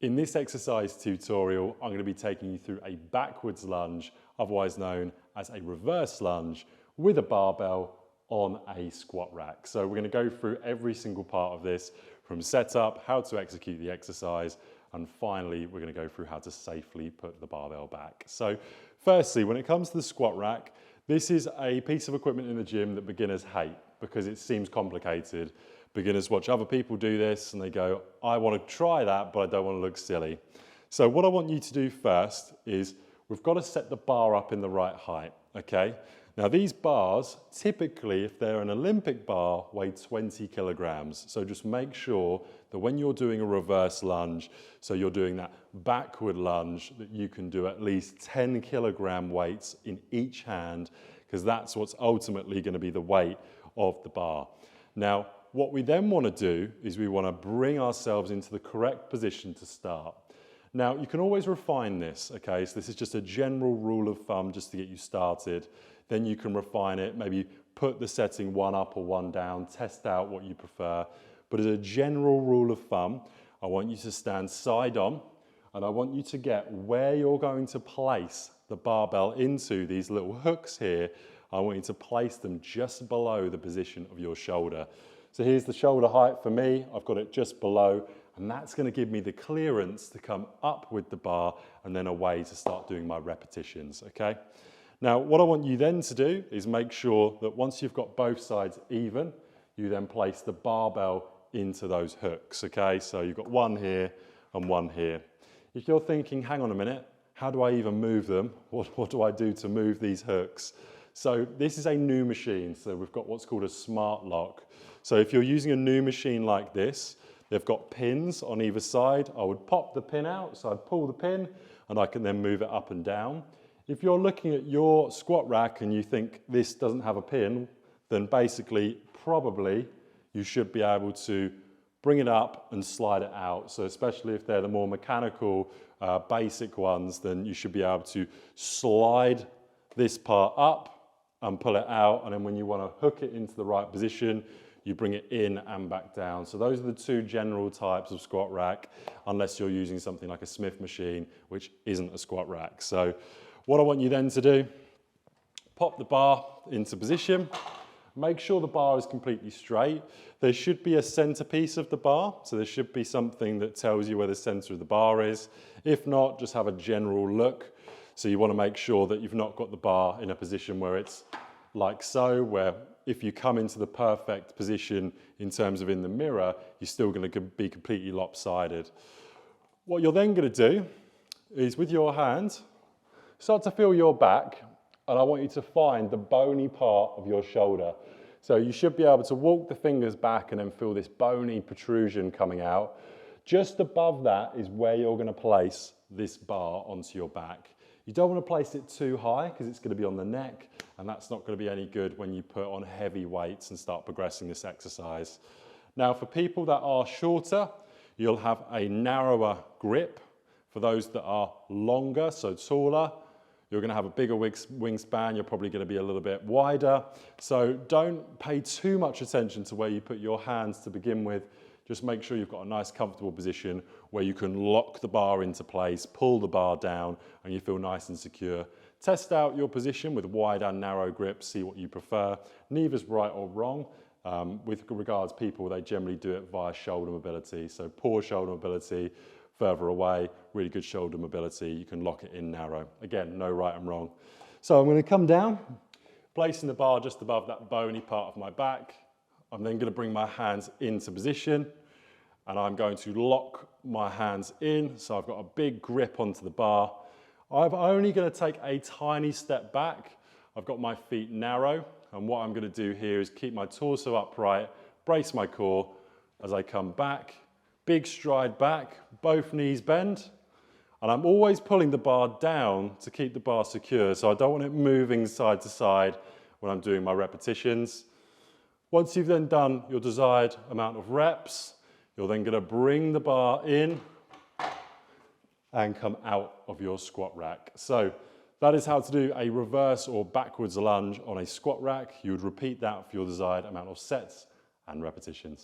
In this exercise tutorial, I'm going to be taking you through a backwards lunge, otherwise known as a reverse lunge, with a barbell on a squat rack. So we're going to go through every single part of this, from setup, how to execute the exercise, and finally we're going to go through how to safely put the barbell back. So firstly, when it comes to the squat rack, this is a piece of equipment in the gym that beginners hate because it seems complicated. Beginners watch other people do this and they go, I want to try that, but I don't want to look silly. So what I want you to do first is we've got to set the bar up in the right height, okay? Now these bars, typically, if they're an Olympic bar, weigh 20 kilograms. So just make sure that when you're doing a reverse lunge, so you're doing that backward lunge, that you can do at least 10 kilogram weights in each hand, because that's what's ultimately going to be the weight of the bar. Now, what we then want to do is we want to bring ourselves into the correct position to start. Now, you can always refine this, okay? So this is just a general rule of thumb just to get you started. Then you can refine it, maybe put the setting one up or one down, test out what you prefer. But as a general rule of thumb, I want you to stand side on, and I want you to get where you're going to place the barbell into these little hooks here. I want you to place them just below the position of your shoulder. So here's the shoulder height for me. I've got it just below, and that's going to give me the clearance to come up with the bar and then away to start doing my repetitions, okay? Now, what I want you then to do is make sure that once you've got both sides even, you then place the barbell into those hooks, okay? So you've got one here and one here. If you're thinking, hang on a minute, how do I even move them? What do I do to move these hooks? So this is a new machine, so we've got what's called a smart lock. So if you're using a new machine like this, they've got pins on either side. I would pop the pin out, so I'd pull the pin, and I can then move it up and down. If you're looking at your squat rack and you think this doesn't have a pin, then basically, probably, you should be able to bring it up and slide it out. So especially if they're the more mechanical, basic ones, then you should be able to slide this part up and pull it out, and then when you want to hook it into the right position, you bring it in and back down. So those are the two general types of squat rack, unless you're using something like a Smith machine, which isn't a squat rack. So what I want you then to do, pop the bar into position, make sure the bar is completely straight. There should be a centerpiece of the bar, so there should be something that tells you where the center of the bar is. If not, just have a general look. So you want to make sure that you've not got the bar in a position where it's like so, where if you come into the perfect position in terms of in the mirror, you're still going to be completely lopsided. What you're then going to do is with your hand, start to feel your back, and I want you to find the bony part of your shoulder. So you should be able to walk the fingers back and then feel this bony protrusion coming out. Just above that is where you're going to place this bar onto your back. You don't want to place it too high because it's going to be on the neck, and that's not going to be any good when you put on heavy weights and start progressing this exercise. Now, for people that are shorter, you'll have a narrower grip. For those that are longer, so taller, you're going to have a bigger wingspan. You're probably going to be a little bit wider. So don't pay too much attention to where you put your hands to begin with. Just make sure you've got a nice comfortable position where you can lock the bar into place, pull the bar down, and you feel nice and secure. Test out your position with wide and narrow grips, see what you prefer. Neither's right or wrong. With regards people, they generally do it via shoulder mobility. So poor shoulder mobility, further away, really good shoulder mobility, you can lock it in narrow. Again, no right and wrong. So I'm going to come down, placing the bar just above that bony part of my back. I'm then going to bring my hands into position, and I'm going to lock my hands in, so I've got a big grip onto the bar. I'm only going to take a tiny step back. I've got my feet narrow, and what I'm going to do here is keep my torso upright, brace my core as I come back, big stride back, both knees bend, and I'm always pulling the bar down to keep the bar secure, so I don't want it moving side to side when I'm doing my repetitions. Once you've then done your desired amount of reps, you're then going to bring the bar in and come out of your squat rack. So that is how to do a reverse or backwards lunge on a squat rack. You would repeat that for your desired amount of sets and repetitions.